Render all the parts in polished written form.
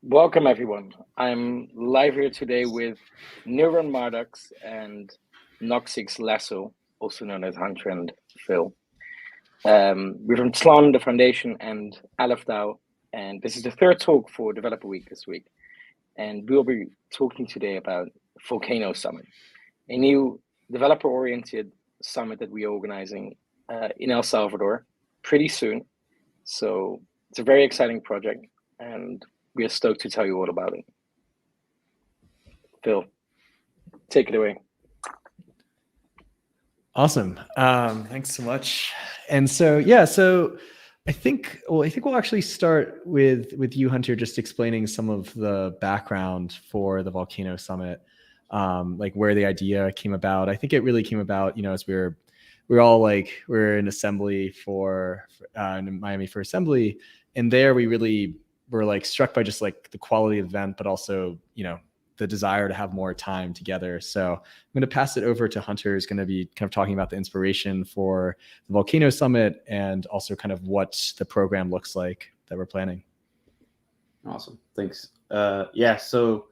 Welcome, everyone. I'm live here today with Neuron Mardox and Noxix Lasso, also known as Hunter and Phil. We're from Tlon, the foundation, and AlephDAO, and this is the third talk for Developer Week this week. And we'll be talking today about Volcano Summit, a new developer-oriented summit that we're organizing in El Salvador pretty soon. So it's a very exciting project, and we are stoked to tell you all about it. Phil, take it away. Awesome. Thanks so much. And so I think we'll actually start with you, Hunter, just explaining some of the background for the Volcano Summit, like where the idea came about. I think it really came about, as we're in assembly in Miami for assembly, and there we really were struck by just the quality of the event, but also the desire to have more time together. So I'm going to pass it over to Hunter, who's going to be kind of talking about the inspiration for the Volcano Summit and also kind of what the program looks like that we're planning. Awesome. Thanks. So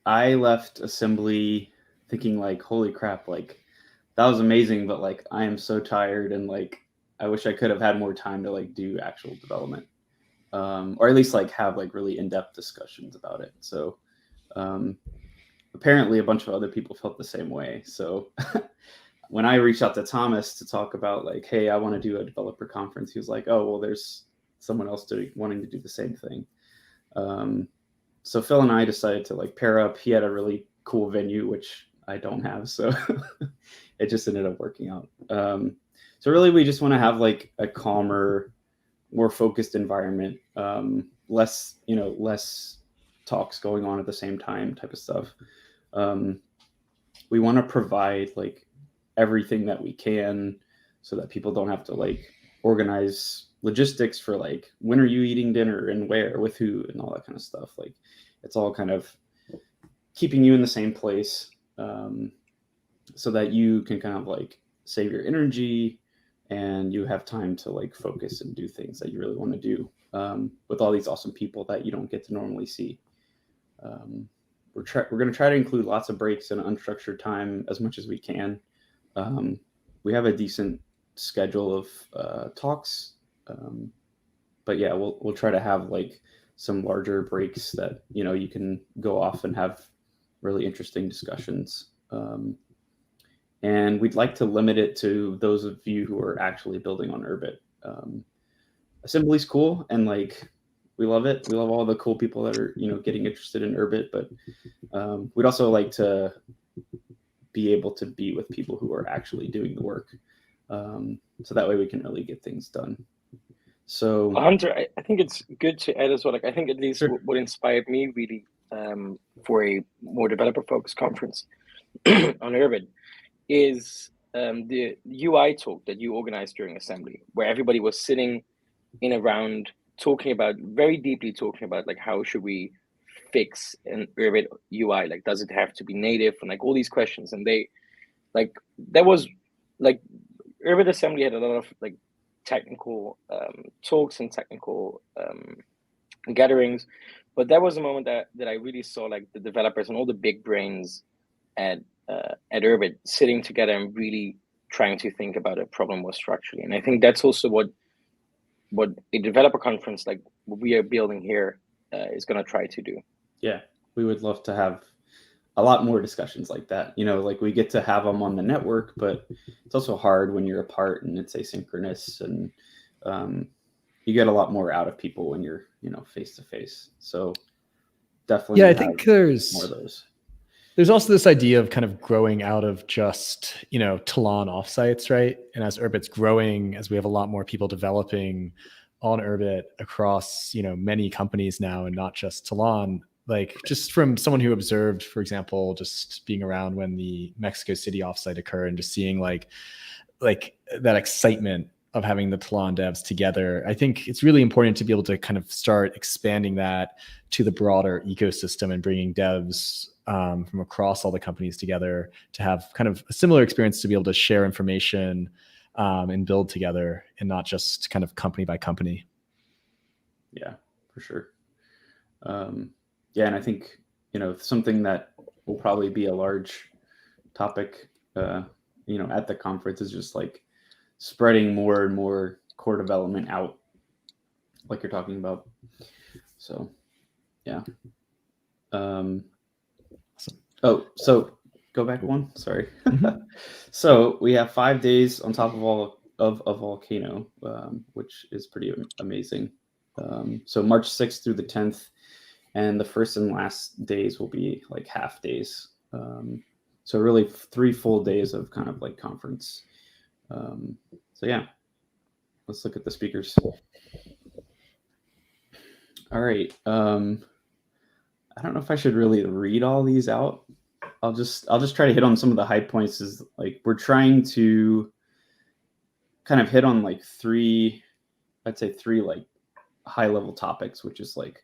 I left assembly thinking holy crap, that was amazing, but I am so tired and I wish I could have had more time to do actual development. Or at least have really in-depth discussions about it. So apparently a bunch of other people felt the same way. So when I reached out to Thomas to talk about hey, I want to do a developer conference, he was like, oh, well, there's someone else wanting to do the same thing. So Phil and I decided to pair up. He had a really cool venue, which I don't have. So it just ended up working out. So really we just want to have a calmer, more focused environment, less talks going on at the same time type of stuff. We want to provide everything that we can so that people don't have to organize logistics for when are you eating dinner and where with who and all that kind of stuff. It's all kind of keeping you in the same place, so that you can kind of save your energy and you have time to focus and do things that you really want to do, with all these awesome people that you don't get to normally see. We're going to try to include lots of breaks and unstructured time as much as we can. We have a decent schedule of talks, but yeah, we'll try to have some larger breaks that you can go off and have really interesting discussions. And we'd like to limit it to those of you who are actually building on Urbit. Assembly's cool, and we love it. We love all the cool people that are getting interested in Urbit, but we'd also like to be able to be with people who are actually doing the work, so that way we can really get things done. So Hunter, I think it's good to add as well. I think at least Sure. what inspired me really for a more developer-focused conference on Urbit is the UI talk that you organized during assembly, where everybody was sitting in a round very deeply talking about how should we fix an Urbit UI? Does it have to be native? And all these questions. And they there was Urbit assembly had a lot of technical talks and technical gatherings, but there was a moment that I really saw the developers and all the big brains at Urbit sitting together and really trying to think about a problem more structurally. And I think that's also what a developer conference like what we are building here is going to try to do. Yeah, we would love to have a lot more discussions like that. We get to have them on the network, but it's also hard when you're apart and it's asynchronous, and you get a lot more out of people when you're face to face. So definitely, yeah, I think there's more of those. There's also this idea of kind of growing out of just, Tlon offsites, right? And as Urbit's growing, as we have a lot more people developing on Urbit across, many companies now and not just Tlon, just from someone who observed, for example, just being around when the Mexico City offsite occurred and just seeing that excitement of having the Tlon devs together. I think it's really important to be able to kind of start expanding that to the broader ecosystem and bringing devs from across all the companies together to have kind of a similar experience, to be able to share information and build together, and not just kind of company by company. Yeah, for sure. Yeah, and I think, you know, something that will probably be a large topic, you know, at the conference is just like spreading more and more core development out, like you're talking about. So, yeah. Awesome. Oh, so go back one. Sorry. So we have 5 days on top of a volcano, which is pretty amazing. So March 6th through the 10th, and the first and last days will be like half days. So really 3 full days of kind of like conference. So yeah, let's look at the speakers. All right. I don't know if I should really read all these out. I'll just try to hit on some of the high points. Is like we're trying to kind of hit on like three like high level topics, which is like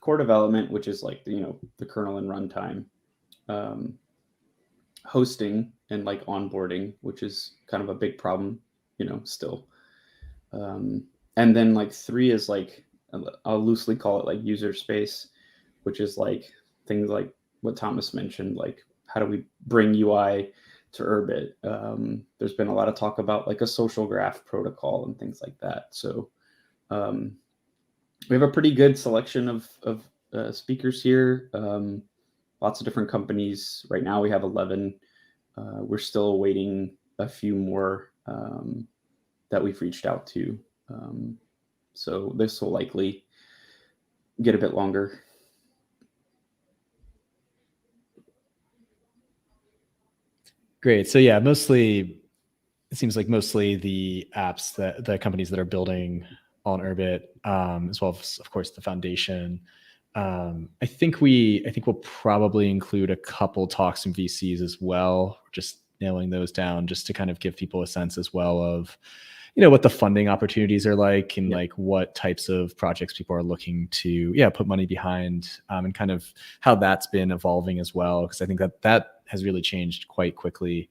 core development, which is like the kernel and runtime, hosting and like onboarding, which is kind of a big problem, still. And then like 3 is like, I'll loosely call it like user space, which is like things like what Thomas mentioned, like how do we bring UI to Urbit? There's been a lot of talk about like a social graph protocol and things like that. So we have a pretty good selection of speakers here. Lots of different companies. Right now we have 11. We're still awaiting a few more that we've reached out to. So this will likely get a bit longer. Great. So yeah, it seems like mostly the apps that the companies that are building on Urbit, as well as of course the foundation. I think we'll probably include a couple talks from VCs as well, just nailing those down just to kind of give people a sense as well of, what the funding opportunities are like and like what types of projects people are looking to, put money behind, and kind of how that's been evolving as well. Cause I think that has really changed quite quickly.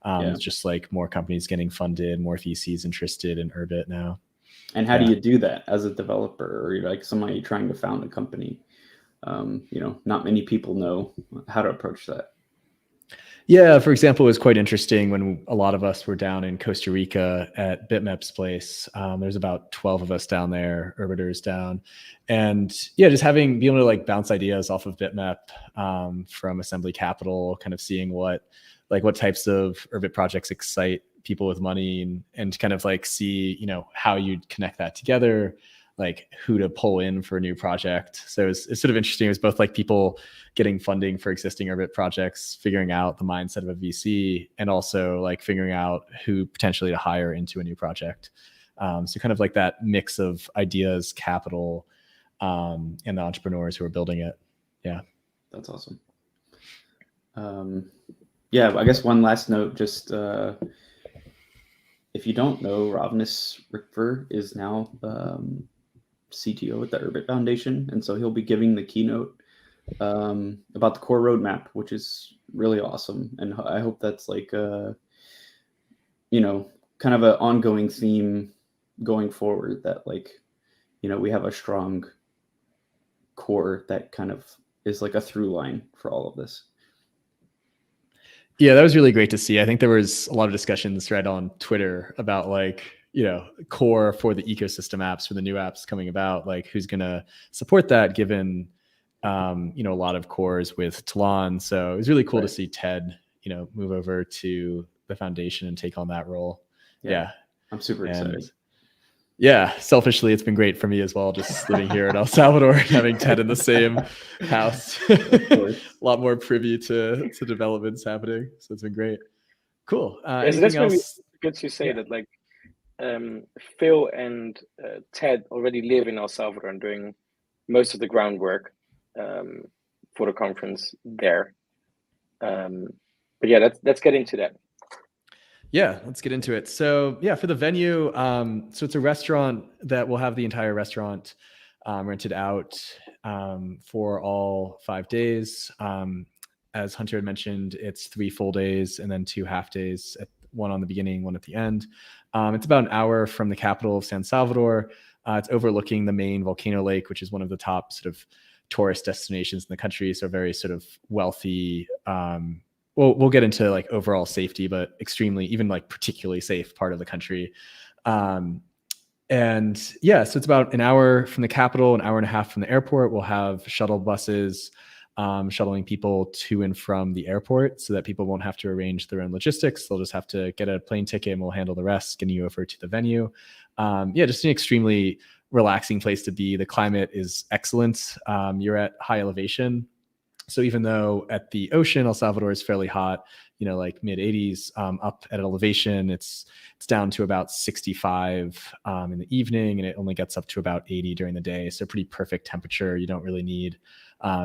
It's just like more companies getting funded, more VCs interested in Urbit now. And how do you do that as a developer or like somebody trying to found a company? Not many people know how to approach that. Yeah, for example, it was quite interesting when a lot of us were down in Costa Rica at BitMap's place. There's about 12 of us down there, Urbiters down. And just being able to like bounce ideas off of BitMap from Assembly Capital, kind of seeing what types of Urbit projects excite people with money and kind of like see, how you'd connect that together, like who to pull in for a new project. So it's sort of interesting. It was both like people getting funding for existing Urbit projects, figuring out the mindset of a VC, and also like figuring out who potentially to hire into a new project. So kind of like that mix of ideas, capital, and the entrepreneurs who are building it. Yeah. That's awesome. I guess one last note, just if you don't know, Ravnis Rickver is now CTO at the Urbit Foundation, and so he'll be giving the keynote about the core roadmap, which is really awesome. And I hope that's like kind of an ongoing theme going forward, that like we have a strong core that kind of is like a through line for all of this. Yeah, that was really great to see. I think there was a lot of discussions right on Twitter about like, core for the ecosystem apps, for the new apps coming about, like who's going to support that given, a lot of cores with Tlon. So it was really cool to see Ted, move over to the foundation and take on that role. Yeah. I'm super excited. Yeah, selfishly, it's been great for me as well, just living here in El Salvador, having Ted in the same house. A lot more privy to developments happening. So it's been great. Cool. Anything else? Good to say that like Phil and Ted already live in El Salvador and doing most of the groundwork for the conference there. But yeah, let's get into that. Yeah, let's get into it. So for the venue, so it's a restaurant that will have the entire restaurant rented out for all 5 days. As Hunter had mentioned, it's 3 full days and then 2 half days, one on the beginning, one at the end. It's about an hour from the capital of San Salvador. It's overlooking the main volcano lake, which is one of the top sort of tourist destinations in the country. So very sort of wealthy, we'll get into like overall safety, but extremely, even like particularly safe part of the country. And yeah, so it's about an hour from the capital, an hour and a half from the airport. We'll have shuttle buses shuttling people to and from the airport so that people won't have to arrange their own logistics. They'll just have to get a plane ticket and we'll handle the rest, getting you over to the venue. Yeah, just an extremely relaxing place to be. The climate is excellent. You're at high elevation. So even though at the ocean, El Salvador is fairly hot, like mid 80s, up at elevation, it's down to about 65 in the evening, and it only gets up to about 80 during the day. So pretty perfect temperature. You don't really need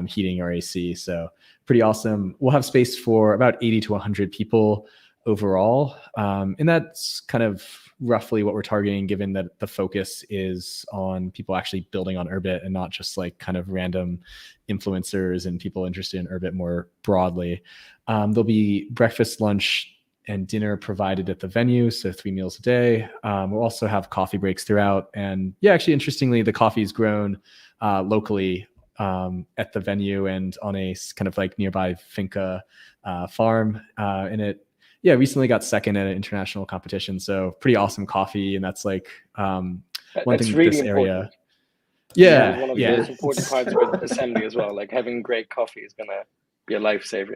heating or AC. So pretty awesome. We'll have space for about 80 to 100 people overall. And that's kind of roughly what we're targeting, given that the focus is on people actually building on Urbit and not just like kind of random influencers and people interested in Urbit more broadly. There'll be breakfast, lunch, and dinner provided at the venue, so 3 meals a day. We'll also have coffee breaks throughout. And yeah, actually, interestingly, the coffee is grown locally at the venue and on a kind of like nearby finca farm. And it recently got second at an international competition. So pretty awesome coffee. And that's like one thing really this important. area. One of the most important parts with assembly as well. Like having great coffee is gonna be a lifesaver.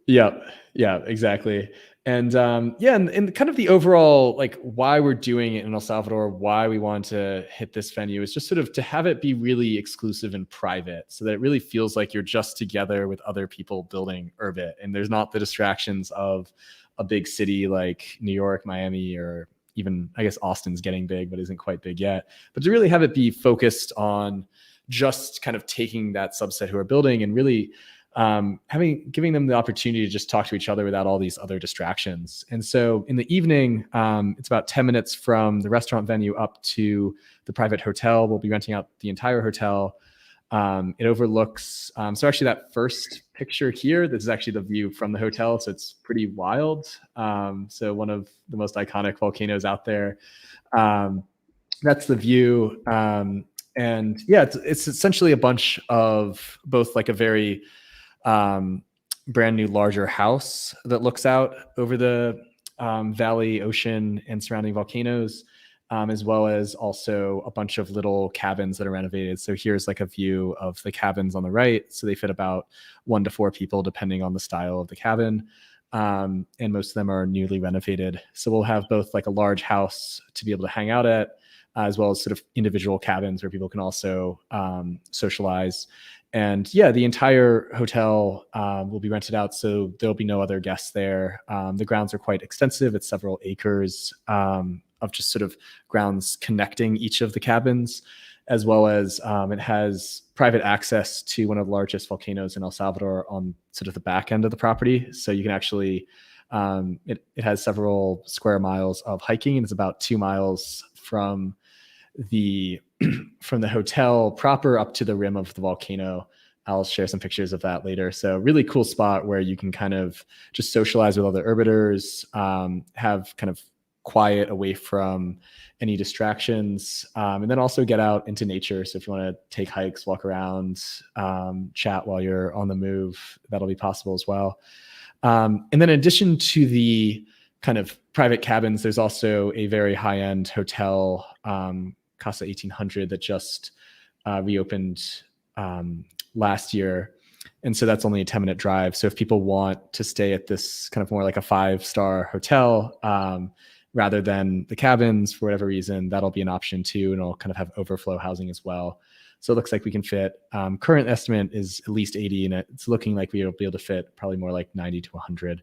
Yeah, exactly. And and kind of the overall, like why we're doing it in El Salvador, why we want to hit this venue is just sort of to have it be really exclusive and private so that it really feels like you're just together with other people building Urbit. And there's not the distractions of a big city like New York, Miami, or even I guess Austin's getting big, but isn't quite big yet. But to really have it be focused on just kind of taking that subset who are building and really giving them the opportunity to just talk to each other without all these other distractions. And so in the evening, it's about 10 minutes from the restaurant venue up to the private hotel. We'll be renting out the entire hotel. It overlooks, so actually that first picture here, this is actually the view from the hotel. So it's pretty wild. So one of the most iconic volcanoes out there. That's the view. And yeah, it's essentially a bunch of both like a very brand new larger house that looks out over the valley, ocean, and surrounding volcanoes, as well as also a bunch of little cabins that are renovated. So here's like a view of the cabins on the right. So they fit about 1 to 4 people depending on the style of the cabin. And most of them are newly renovated. So we'll have both like a large house to be able to hang out at, as well as sort of individual cabins where people can also socialize. And yeah, the entire hotel will be rented out, so there'll be no other guests there. The grounds are quite extensive. It's several acres of just sort of grounds connecting each of the cabins, as well as it has private access to one of the largest volcanoes in El Salvador on sort of the back end of the property. So you can actually, it has several square miles of hiking, and it's about 2 miles from the hotel proper up to the rim of the volcano. I'll share some pictures of that later. So really cool spot where you can kind of just socialize with other Urbiters, have kind of quiet away from any distractions, and then also get out into nature. So if you want to take hikes, walk around, chat while you're on the move, that'll be possible as well. And then in addition to the kind of private cabins, there's also a very high-end hotel, Casa 1800, that just reopened last year. And so that's only a 10-minute drive. So if people want to stay at this kind of more like a 5-star hotel, rather than the cabins for whatever reason, that'll be an option too. And it'll kind of have overflow housing as well. So it looks like we can fit, current estimate is at least 80, and it's looking like we'll be able to fit probably more like 90 to 100.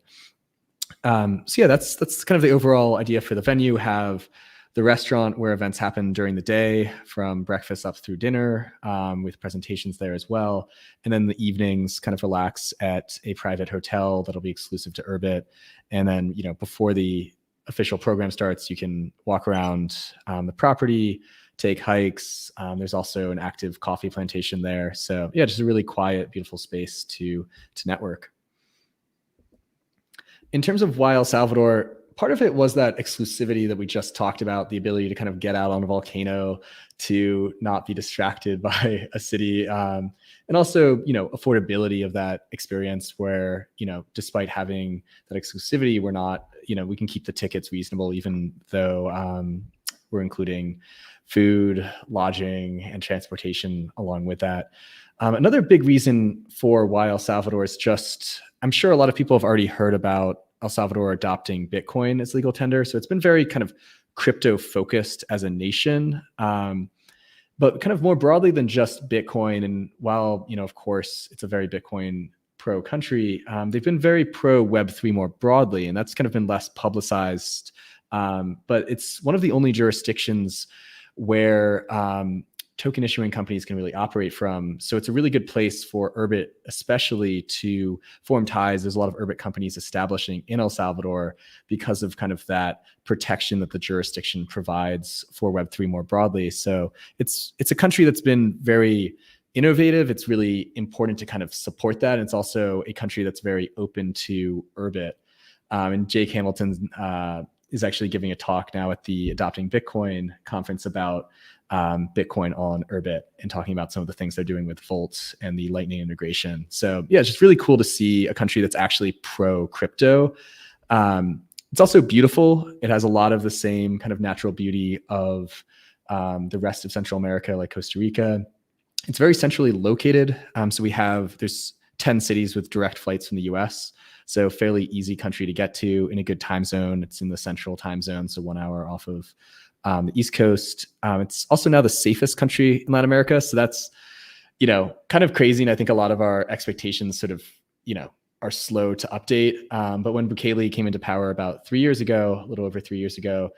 So yeah, that's kind of the overall idea for the venue. Have the restaurant where events happen during the day, from breakfast up through dinner, with presentations there as well. And then the evenings kind of relax at a private hotel that'll be exclusive to Urbit. And then, before the official program starts, you can walk around the property, take hikes. There's also an active coffee plantation there. So yeah, just a really quiet, beautiful space to network. In terms of why El Salvador, part of it was that exclusivity that we just talked about, the ability to kind of get out on a volcano, to not be distracted by a city, and also, affordability of that experience where, despite having that exclusivity, we're not, we can keep the tickets reasonable, even though we're including food, lodging, and transportation along with that. Another big reason for why El Salvador is just, I'm sure a lot of people have already heard about El Salvador adopting Bitcoin as legal tender. So it's been very kind of crypto focused as a nation, but kind of more broadly than just Bitcoin. And while, of course, it's a very Bitcoin pro country, they've been very pro Web3 more broadly, and that's kind of been less publicized. But it's one of the only jurisdictions where token issuing companies can really operate from. So it's a really good place for Urbit, especially to form ties. There's a lot of Urbit companies establishing in El Salvador because of kind of that protection that the jurisdiction provides for Web3 more broadly. So it's a country that's been very innovative. It's really important to kind of support that. And it's also a country that's very open to Urbit. And Jake Hamilton is actually giving a talk now at the Adopting Bitcoin conference about Bitcoin on Urbit and talking about some of the things they're doing with Volt and the Lightning integration. So yeah, it's just really cool to see a country that's actually pro crypto. It's also beautiful. It has a lot of the same kind of natural beauty of the rest of Central America, like Costa Rica. It's very centrally located. So there's 10 cities with direct flights from the US. So fairly easy country to get to in a good time zone. It's in the central time zone, so 1 hour off of the East Coast. It's also now the safest country in Latin America. So that's, kind of crazy. And I think a lot of our expectations sort of, are slow to update. But when Bukele came into power about 3 years ago, a little over 3 years ago,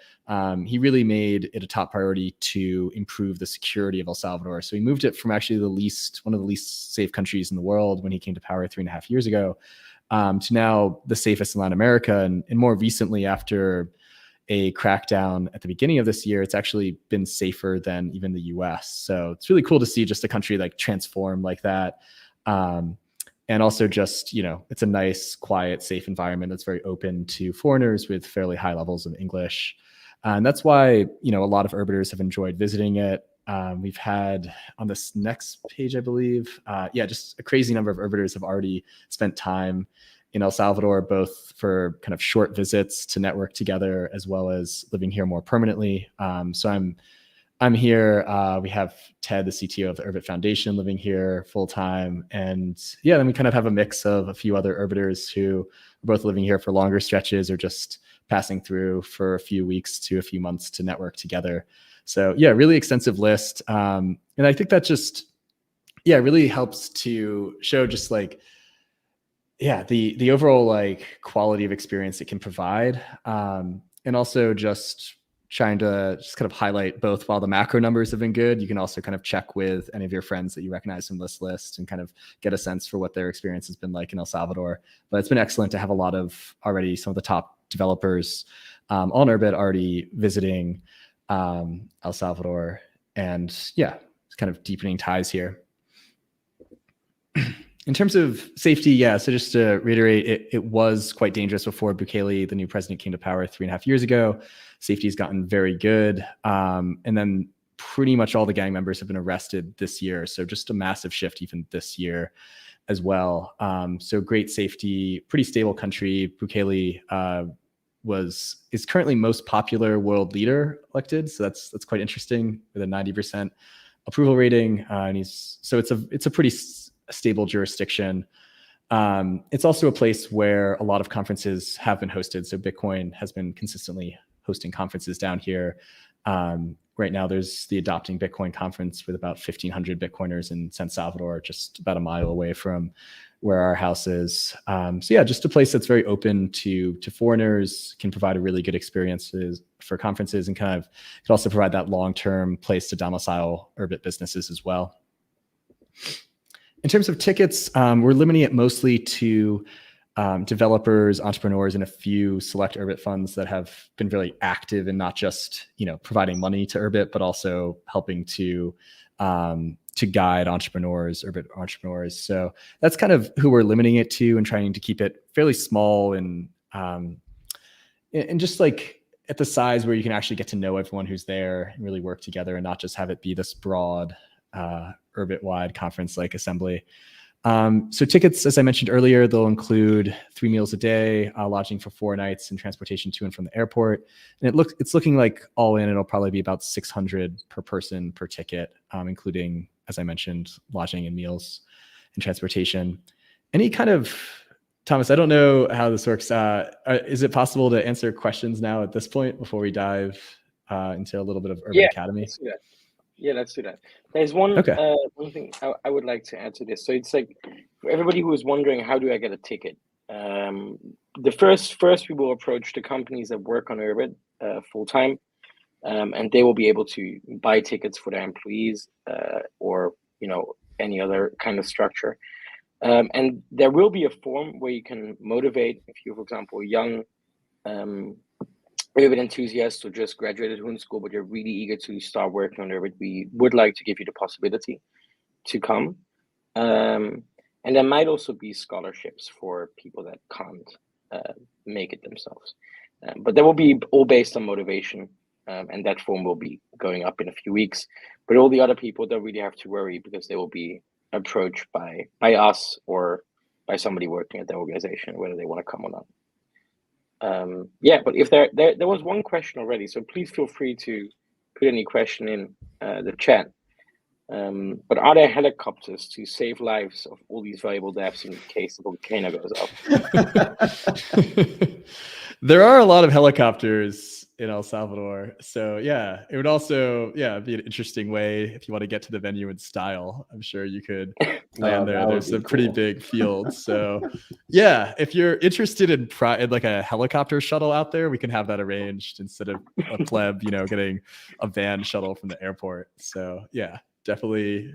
he really made it a top priority to improve the security of El Salvador. So he moved it from actually one of the least safe countries in the world when he came to power 3.5 years ago, to now the safest in Latin America. And more recently, after a crackdown at the beginning of this year, it's actually been safer than even the US. So it's really cool to see just a country like transform like that. And also just, it's a nice, quiet, safe environment that's very open to foreigners with fairly high levels of English. And that's why, a lot of Urbiters have enjoyed visiting it. We've had on this next page, I believe, just a crazy number of Urbiters have already spent time in El Salvador, both for kind of short visits to network together, as well as living here more permanently. So I'm here. We have Ted, the CTO of the Urbit Foundation, living here full time. And then we kind of have a mix of a few other Urbiters who are both living here for longer stretches or just passing through for a few weeks to a few months to network together. So really extensive list. And I think that just, really helps to show just like, the overall like quality of experience it can provide. And also just trying to just kind of highlight both while the macro numbers have been good, you can also kind of check with any of your friends that you recognize from this list and kind of get a sense for what their experience has been like in El Salvador. But it's been excellent to have a lot of already some of the top developers on Urbit already visiting El Salvador, and it's kind of deepening ties here. In terms of safety, so just to reiterate, it was quite dangerous before Bukele, the new president, came to power 3.5 years ago. Safety has gotten very good. And then pretty much all the gang members have been arrested this year. So just a massive shift even this year as well. So great safety, pretty stable country. Bukele is currently most popular world leader elected. So that's quite interesting with a 90% approval rating. And it's a pretty stable jurisdiction. It's also a place where a lot of conferences have been hosted. So Bitcoin has been consistently hosting conferences down here. Right now, there's the Adopting Bitcoin conference with about 1,500 Bitcoiners in San Salvador, just about a mile away from where our house is. Just a place that's very open to foreigners, can provide a really good experiences for conferences, and kind of can also provide that long-term place to domicile Urbit businesses as well. In terms of tickets, we're limiting it mostly to developers, entrepreneurs, and a few select Urbit funds that have been really active in not just providing money to Urbit, but also helping to guide entrepreneurs, Urbit entrepreneurs. So that's kind of who we're limiting it to, and trying to keep it fairly small and and just like at the size where you can actually get to know everyone who's there and really work together and not just have it be this broad Urbit-wide conference like assembly. So tickets, as I mentioned earlier, they'll include 3 meals a day, lodging for 4 nights, and transportation to and from the airport. And it's looking like all in, it'll probably be about $600 per person per ticket, including, as I mentioned, lodging and meals and transportation. Any kind of, Thomas, I don't know how this works. Is it possible to answer questions now at this point before we dive into a little bit of Urbit Academy? Let's do that. Yeah, let's do that. There's one thing I would like to add to this. So it's like, for everybody who is wondering, how do I get a ticket? The first we will approach the companies that work on Urbit full time, and they will be able to buy tickets for their employees or any other kind of structure. And there will be a form where you can motivate, if you're, for example, a young Urbit enthusiast or just graduated Hoon School, but you're really eager to start working on Urbit. We would like to give you the possibility to come. And there might also be scholarships for people that can't make it themselves. But that will be all based on motivation. And that form will be going up in a few weeks. But all the other people don't really have to worry, because they will be approached by us or by somebody working at the organization, whether they want to come or not. But if there was one question already, so please feel free to put any question in the chat. But are there helicopters to save lives of all these valuable devs in case the volcano goes up? There are a lot of helicopters in El Salvador. So yeah, it would also be an interesting way if you want to get to the venue in style. I'm sure you could land there. There's a pretty big field. So yeah, if you're interested in like a helicopter shuttle out there, we can have that arranged instead of a pleb, getting a van shuttle from the airport. So yeah, definitely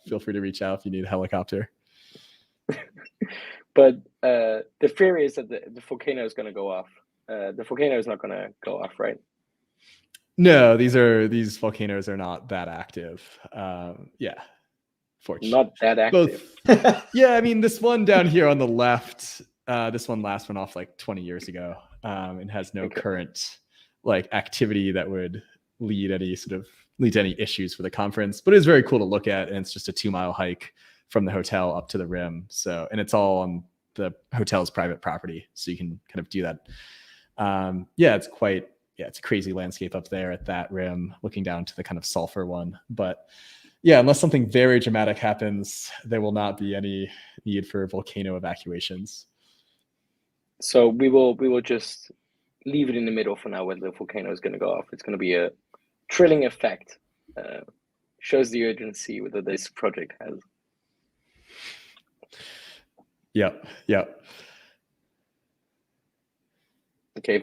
feel free to reach out if you need a helicopter. But the fear is that the volcano is going to go off. The volcano is not going to go off, right? No, these volcanoes are not that active. Fortunately. Not that active. Yeah, I mean, this one down here on the left, this last went off like 20 years ago, and has no current like activity that would lead to any issues for the conference. But it's very cool to look at, and it's just a 2-mile hike from the hotel up to the rim. So, and it's all on the hotel's private property, so you can kind of do that. It's a crazy landscape up there at that rim, looking down to the kind of sulfur one. But yeah, unless something very dramatic happens, there will not be any need for volcano evacuations. So we will just leave it in the middle for now, where the volcano is going to go off. It's going to be a thrilling effect. Shows the urgency that this project has. Yep. Okay,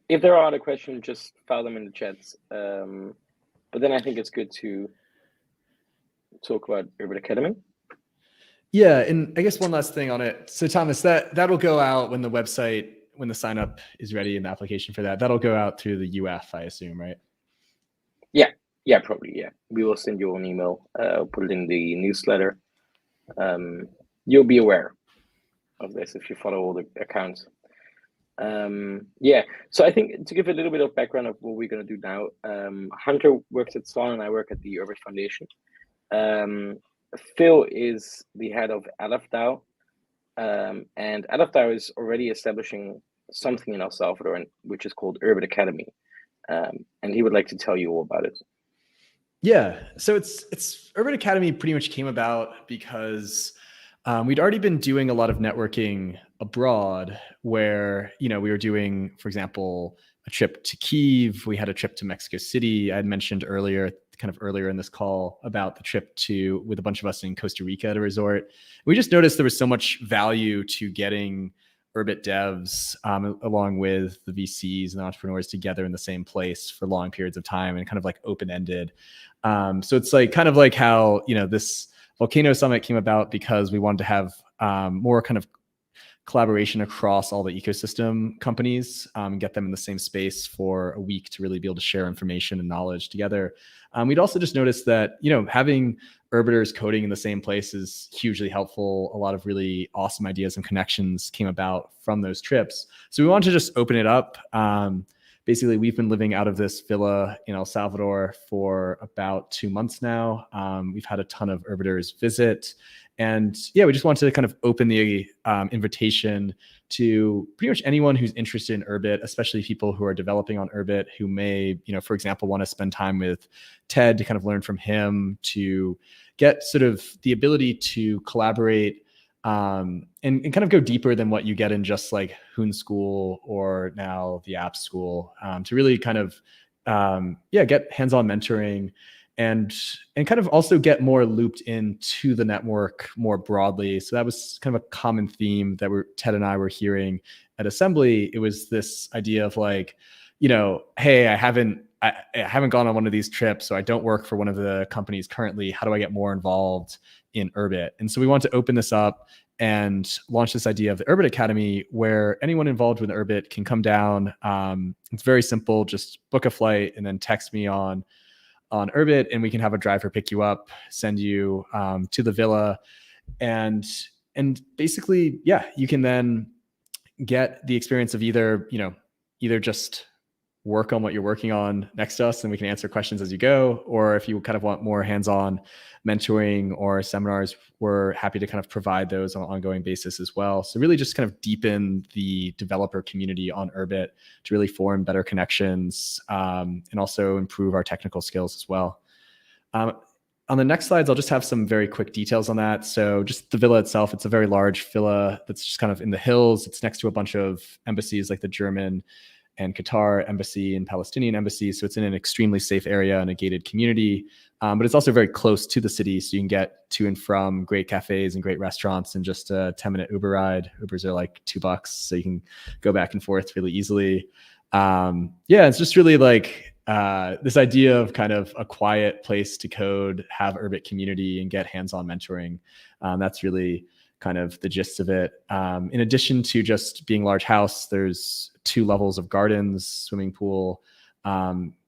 if there are other questions, just file them in the chats. But then I think it's good to talk about Urbit Academy. Yeah, and I guess one last thing on it. So Thomas, that'll go out when the sign up is ready and the application for that'll go out through the UF, I assume, right? Yeah, probably. Yeah, we will send you an email. Put it in the newsletter. You'll be aware of this if you follow all the accounts. So I think to give a little bit of background of what we're going to do now, Hunter works at Tlon and I work at the Urbit Foundation. Phil is the head of AlephDAO, and AlephDAO is already establishing something in El Salvador, which is called Urbit Academy, and he would like to tell you all about it. Yeah, so it's Urbit Academy pretty much came about because we'd already been doing a lot of networking abroad, where we were doing, for example, a trip to Kyiv. We had a trip to Mexico City. I had mentioned earlier in this call about the trip with a bunch of us in Costa Rica at a resort. We just noticed there was so much value to getting Urbit devs along with the VCs and the entrepreneurs together in the same place for long periods of time and kind of like open-ended. So it's like kind of like how this Volcano Summit came about, because we wanted to have more kind of collaboration across all the ecosystem companies, get them in the same space for a week to really be able to share information and knowledge together. We'd also just noticed that, having Urbiters coding in the same place is hugely helpful. A lot of really awesome ideas and connections came about from those trips. So we wanted to just open it up. Basically, we've been living out of this villa in El Salvador for about 2 months now. We've had a ton of Urbiters visit. And yeah, we just wanted to kind of open the invitation to pretty much anyone who's interested in Urbit, especially people who are developing on Urbit, who may, for example, want to spend time with Ted to kind of learn from him, to get sort of the ability to collaborate and kind of go deeper than what you get in just like Hoon School or now the App School, to really kind of get hands-on mentoring and kind of also get more looped into the network more broadly. So that was kind of a common theme that Ted and I were hearing at Assembly. It was this idea of like, hey, I haven't gone on one of these trips, so I don't work for one of the companies currently. How do I get more involved in Urbit? And so we want to open this up and launch this idea of the Urbit Academy, where anyone involved with Urbit can come down. It's very simple. Just book a flight and then text me on Urbit, and we can have a driver pick you up, send you to the villa, and basically, you can then get the experience of either just work on what you're working on next to us and we can answer questions as you go, or if you kind of want more hands-on mentoring or seminars, we're happy to kind of provide those on an ongoing basis as well. So really just kind of deepen the developer community on Urbit to really form better connections, and also improve our technical skills as well. On the next slides, I'll just have some very quick details on that. So just the villa itself, it's a very large villa that's just kind of in the hills. It's next to a bunch of embassies like the German and Qatar embassy and Palestinian embassy. So it's in an extremely safe area and a gated community, but it's also very close to the city. So you can get to and from great cafes and great restaurants in just a 10-minute Uber ride. Ubers are like $2, so you can go back and forth really easily. It's just really like this idea of kind of a quiet place to code, have Urbit community, and get hands-on mentoring. That's really kind of the gist of it. In addition to just being a large house, there's 2 levels of gardens, swimming pool,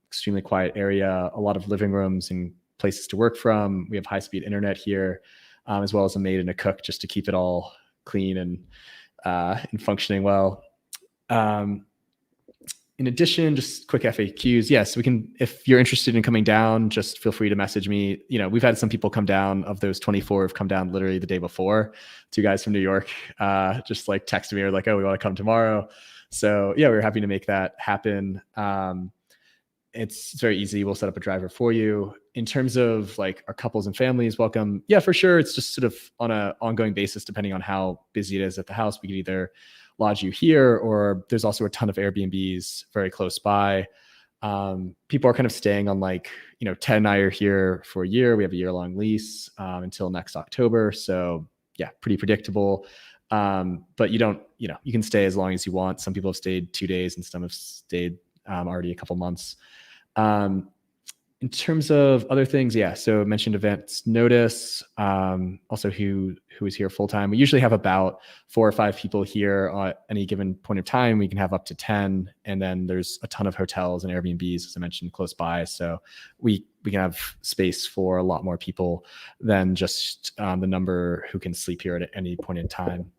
extremely quiet area, a lot of living rooms and places to work from. We have high-speed internet here, as well as a maid and a cook just to keep it all clean and functioning well. In addition, just quick FAQs. Yes, we can, if you're interested in coming down, just feel free to message me. We've had some people come down. Of those 24 have come down literally the day before. 2 guys from New York just like texted me or like, oh, we want to come tomorrow. So yeah, we're happy to make that happen. It's very easy. We'll set up a driver for you. In terms of like our couples and families, welcome. Yeah, for sure. It's just sort of on an ongoing basis, depending on how busy it is at the house. We could either lodge you here, or there's also a ton of Airbnbs very close by. People are kind of staying on like, Ted and I are here for a year. We have a year-long lease until next October. So yeah, pretty predictable. But you don't, you can stay as long as you want. Some people have stayed 2 days and some have stayed already a couple months. In terms of other things, so I mentioned events notice, also who is here full time. We usually have about 4 or 5 people here at any given point of time. We can have up to 10, and then there's a ton of hotels and Airbnbs, as I mentioned, close by. So we can have space for a lot more people than just the number who can sleep here at any point in time.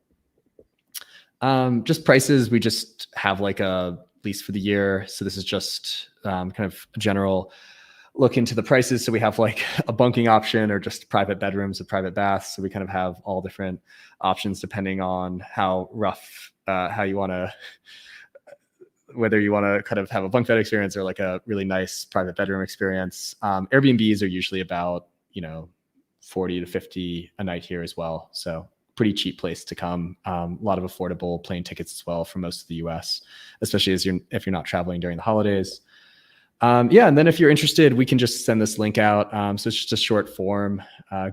Just prices, we just have like a lease for the year. So this is just kind of a general look into the prices. So we have like a bunking option or just private bedrooms or private baths. So we kind of have all different options depending on how rough, how you want to, whether you want to kind of have a bunk bed experience or like a really nice private bedroom experience. Airbnbs are usually about, 40 to 50 a night here as well. So pretty cheap place to come. A lot of affordable plane tickets as well for most of the US, especially if you're not traveling during the holidays. And then if you're interested, we can just send this link out. So it's just a short form,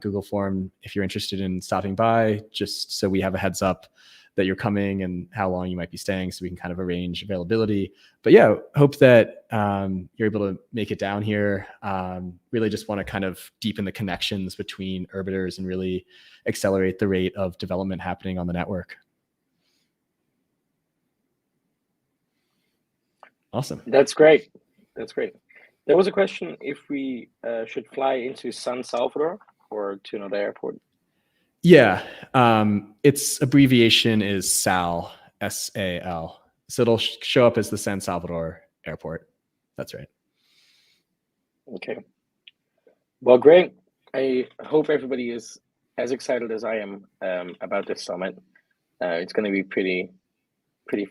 Google form, if you're interested in stopping by, just so we have a heads up that you're coming and how long you might be staying, so we can kind of arrange availability. But yeah, hope that you're able to make it down here. Really just want to kind of deepen the connections between Urbiters and really accelerate the rate of development happening on the network. Awesome. That's great. That's great. There was a question if we should fly into San Salvador or to another airport. Yeah, its abbreviation is SAL, SAL. So it'll show up as the San Salvador airport. That's right. Okay. Well, great. I hope everybody is as excited as I am about this summit. It's going to be pretty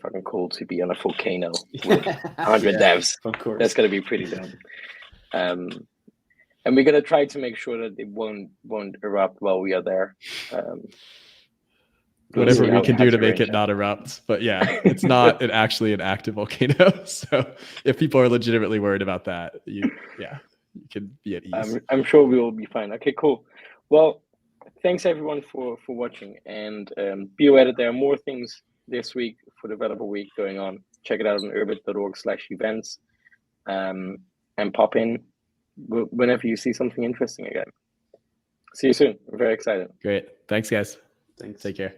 fucking cool to be on a volcano with 100 devs. Of course. That's going to be pretty dope. And we're going to try to make sure that it won't erupt while we are there. Whatever we can do to make it not erupt. But yeah, it's not actually an active volcano. So if people are legitimately worried about that, you can be at ease. I'm sure we will be fine. Okay, cool. Well, thanks everyone for watching, and be aware that there are more things this week for Developer Week going on. Check it out on urbit.org/events, and pop in whenever you see something interesting again. See you soon. I'm very excited. Great. Thanks, guys. Thanks. Take care.